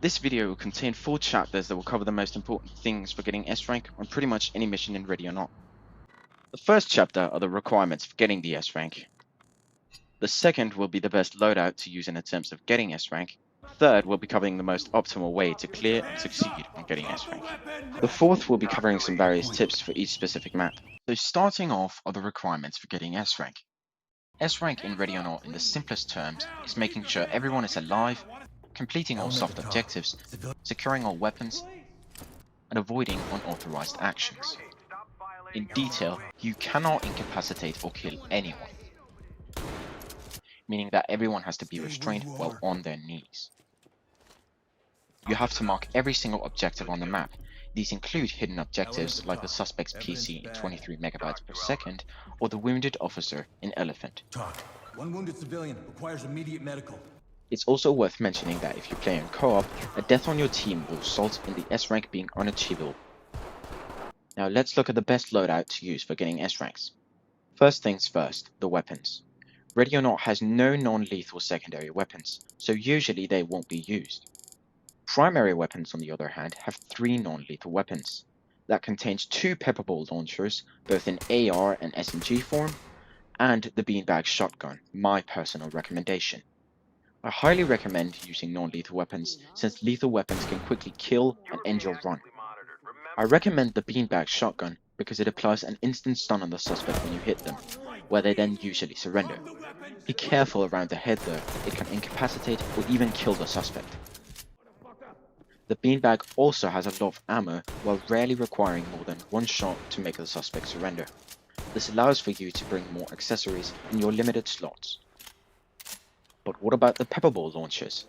This video will contain 4 chapters that will cover the most important things for getting S rank on pretty much any mission in Ready or Not. The first chapter are the requirements for getting the S rank. The second will be the best loadout to use in attempts of getting S rank. Third will be covering the most optimal way to clear and succeed on getting S rank. The fourth will be covering some various tips for each specific map. So starting off are the requirements for getting S rank. S rank in Ready or Not in the simplest terms is making sure everyone is alive, completing all soft objectives, securing all weapons, and avoiding unauthorized actions. In detail, you cannot incapacitate or kill anyone, meaning that everyone has to be restrained while on their knees. You have to mark every single objective on the map. These include hidden objectives like the suspect's PC in 23 megabytes per second or the wounded officer in Elephant. One wounded civilian requires immediate medical. It's also worth mentioning that if you play in co-op, a death on your team will result in the S rank being unachievable. Now let's look at the best loadout to use for getting S ranks. First things first, the weapons. Ready or Not has no non-lethal secondary weapons, so usually they won't be used. Primary weapons, on the other hand, have 3 non-lethal weapons. That contains 2 pepper ball launchers, both in AR and SMG form, and the beanbag shotgun, my personal recommendation. I highly recommend using non-lethal weapons, since lethal weapons can quickly kill and end your run. I recommend the beanbag shotgun because it applies an instant stun on the suspect when you hit them, where they then usually surrender. Be careful around the head though, it can incapacitate or even kill the suspect. The beanbag also has a lot of ammo while rarely requiring more than 1 shot to make the suspect surrender. This allows for you to bring more accessories in your limited slots. But what about the pepper ball launchers?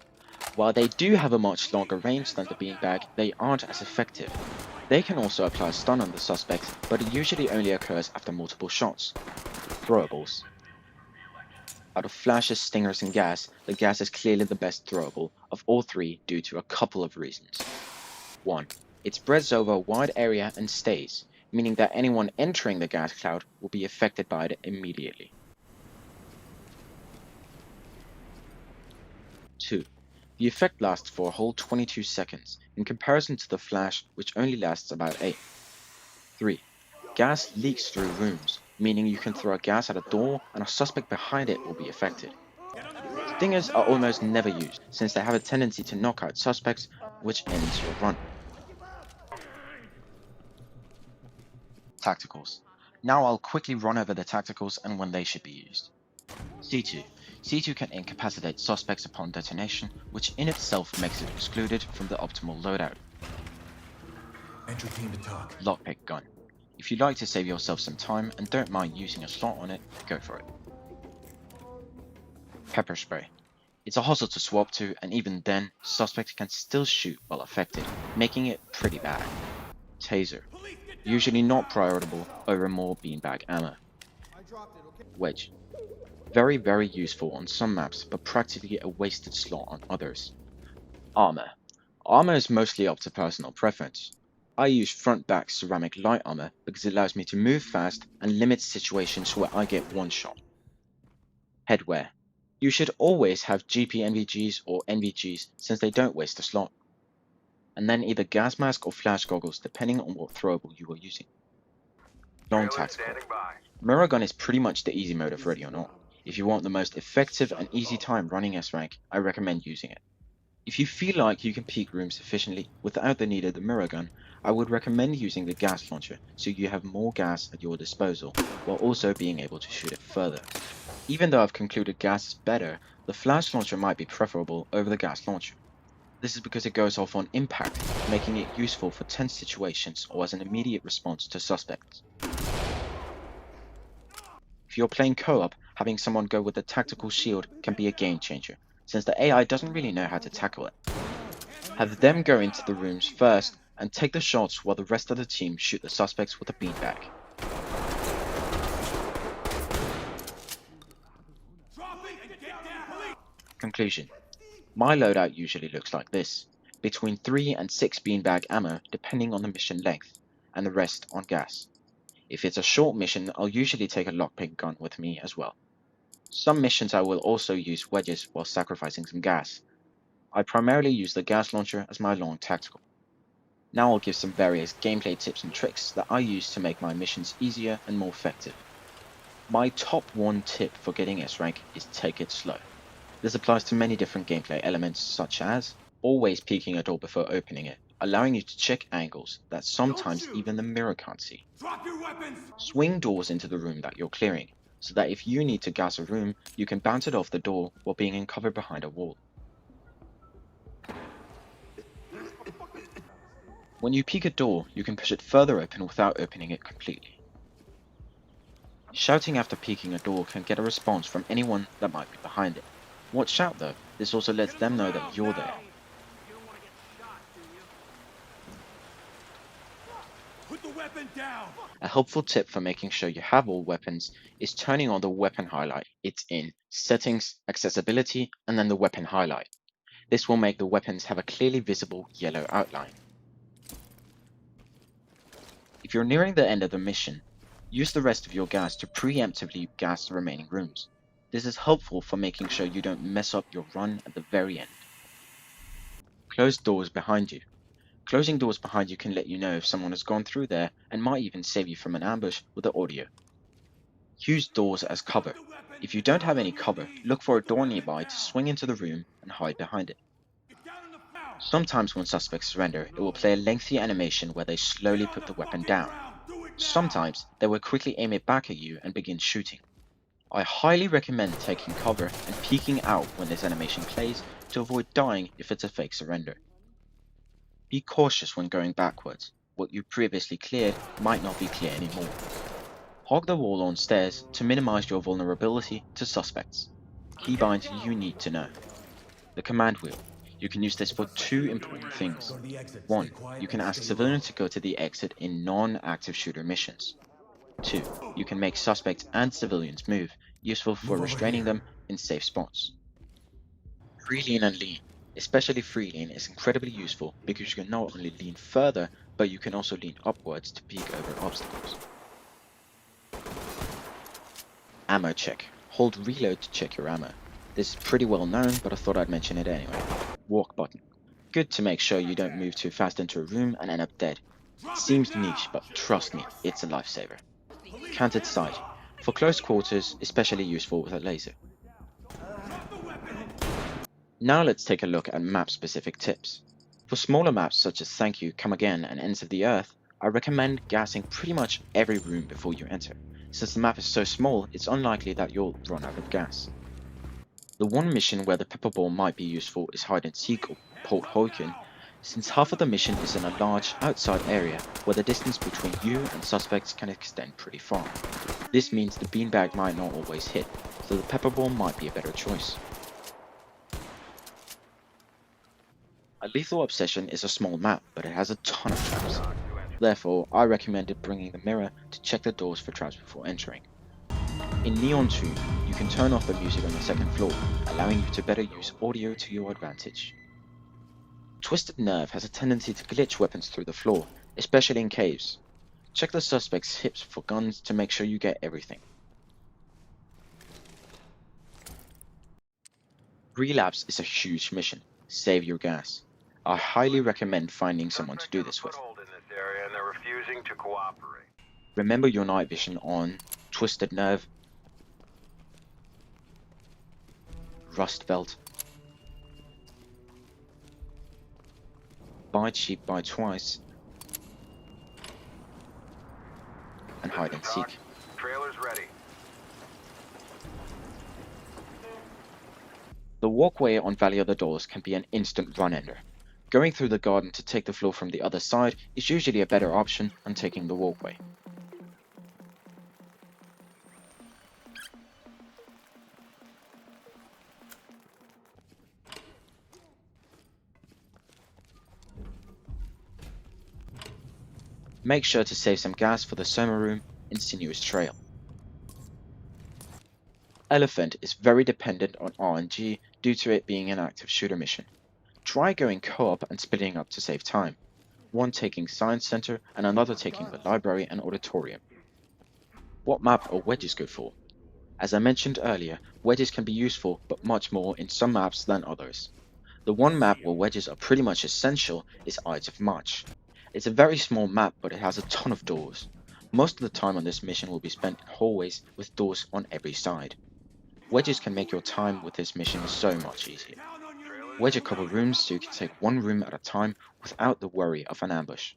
While they do have a much longer range than the beanbag, they aren't as effective. They can also apply a stun on the suspect, but it usually only occurs after multiple shots. Throwables. Out of flashes, stingers and gas, the gas is clearly the best throwable of all 3 due to a couple of reasons. 1. It spreads over a wide area and stays, meaning that anyone entering the gas cloud will be affected by it immediately. 2. The effect lasts for a whole 22 seconds, in comparison to the flash, which only lasts about 8. 3. Gas leaks through rooms, meaning you can throw a gas at a door and a suspect behind it will be affected. Stingers are almost never used, since they have a tendency to knock out suspects, which ends your run. Tacticals. Now I'll quickly run over the tacticals and when they should be used. C2. C2 can incapacitate suspects upon detonation, which in itself makes it excluded from the optimal loadout. Entry team to talk. Lockpick gun. If you like to save yourself some time and don't mind using a slot on it, go for it. Pepper spray. It's a hustle to swap to, and even then, suspects can still shoot while affected, making it pretty bad. Taser. Usually not prioritable over more beanbag ammo. Wedge. Very useful on some maps, but practically a wasted slot on others. Armor. Armor is mostly up to personal preference. I use front-back ceramic light armor because it allows me to move fast and limits situations where I get 1 shot. Headwear. You should always have GP NVGs or NVGs since they don't waste a slot. And then either gas mask or flash goggles depending on what throwable you are using. Long tactical. Mirror gun is pretty much the easy mode of Ready or Not. If you want the most effective and easy time running S rank, I recommend using it. If you feel like you can peek rooms efficiently without the need of the mirror gun, I would recommend using the gas launcher so you have more gas at your disposal, while also being able to shoot it further. Even though I've concluded gas is better, the flash launcher might be preferable over the gas launcher. This is because it goes off on impact, making it useful for tense situations or as an immediate response to suspects. If you're playing co-op, having someone go with a tactical shield can be a game changer, since the AI doesn't really know how to tackle it. Have them go into the rooms first and take the shots while the rest of the team shoot the suspects with a beanbag. Conclusion. My loadout usually looks like this, between 3 and 6 beanbag ammo depending on the mission length, and the rest on gas. If it's a short mission, I'll usually take a lockpick gun with me as well. Some missions I will also use wedges while sacrificing some gas. I primarily use the gas launcher as my long tactical. Now I'll give some various gameplay tips and tricks that I use to make my missions easier and more effective. My top 1 tip for getting S rank is take it slow. This applies to many different gameplay elements such as always peeking a door before opening it, allowing you to check angles that sometimes even the mirror can't see. Drop your weapons! Swing doors into the room that you're clearing, so that if you need to gas a room, you can bounce it off the door while being in cover behind a wall. When you peek a door, you can push it further open without opening it completely. Shouting after peeking a door can get a response from anyone that might be behind it. Watch out though, this also lets them know that you're there. Put the weapon down! A helpful tip for making sure you have all weapons is turning on the weapon highlight. It's in Settings, Accessibility, and then the weapon highlight. This will make the weapons have a clearly visible yellow outline. If you're nearing the end of the mission, use the rest of your gas to preemptively gas the remaining rooms. This is helpful for making sure you don't mess up your run at the very end. Close doors behind you. Closing doors behind you can let you know if someone has gone through there and might even save you from an ambush with the audio. Use doors as cover. If you don't have any cover, look for a door nearby to swing into the room and hide behind it. Sometimes when suspects surrender, it will play a lengthy animation where they slowly put the weapon down. Sometimes they will quickly aim it back at you and begin shooting. I highly recommend taking cover and peeking out when this animation plays to avoid dying if it's a fake surrender. Be cautious when going backwards. What you previously cleared might not be clear anymore. Hog the wall on stairs to minimize your vulnerability to suspects. Keybinds you need to know. The command wheel. You can use this for 2 important things. 1. You can ask civilians to go to the exit in non-active shooter missions. 2. You can make suspects and civilians move, useful for restraining them in safe spots. Free lean and lean. Especially free lean is incredibly useful because you can not only lean further, but you can also lean upwards to peek over obstacles. Ammo check. Hold reload to check your ammo. This is pretty well known, but I thought I'd mention it anyway. Walk button. Good to make sure you don't move too fast into a room and end up dead. It seems niche, but trust me, it's a lifesaver. Canted sight. For close quarters, especially useful with a laser. Now let's take a look at map-specific tips. For smaller maps such as Thank You, Come Again, and Ends of the Earth, I recommend gassing pretty much every room before you enter. Since the map is so small, it's unlikely that you'll run out of gas. The one mission where the pepper ball might be useful is Hide and Seek or Port Hoiken, since half of the mission is in a large, outside area where the distance between you and suspects can extend pretty far. This means the beanbag might not always hit, so the pepper ball might be a better choice. A Lethal Obsession is a small map, but it has a ton of traps. Therefore, I recommended bringing the mirror to check the doors for traps before entering. In Neon 2, you can turn off the music on the second floor, allowing you to better use audio to your advantage. Twisted Nerve has a tendency to glitch weapons through the floor, especially in caves. Check the suspect's hips for guns to make sure you get everything. Relapse is a huge mission. Save your gas. I highly recommend finding someone to do this with. Remember your night vision on Twisted Nerve, Rust Belt, Bite Sheep Bite Twice, and Hide and Seek. Trailer's ready. The walkway on Valley of the Dolls can be an instant run-ender. Going through the garden to take the floor from the other side is usually a better option than taking the walkway. Make sure to save some gas for the Soma room in Sinuous Trail. Elephant is very dependent on RNG due to it being an active shooter mission. Try going co-op and splitting up to save time, one taking Science Center and another taking the Library and Auditorium. What map are wedges good for? As I mentioned earlier, wedges can be useful but much more in some maps than others. The one map where wedges are pretty much essential is Ides of March. It's a very small map, but it has a ton of doors. Most of the time on this mission will be spent in hallways with doors on every side. Wedges can make your time with this mission so much easier. Down on your knees. Wedge a couple rooms so you can take one room at a time without the worry of an ambush.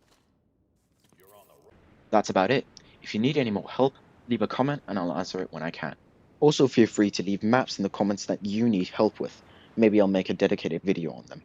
That's about it. If you need any more help, leave a comment and I'll answer it when I can. Also feel free to leave maps in the comments that you need help with. Maybe I'll make a dedicated video on them.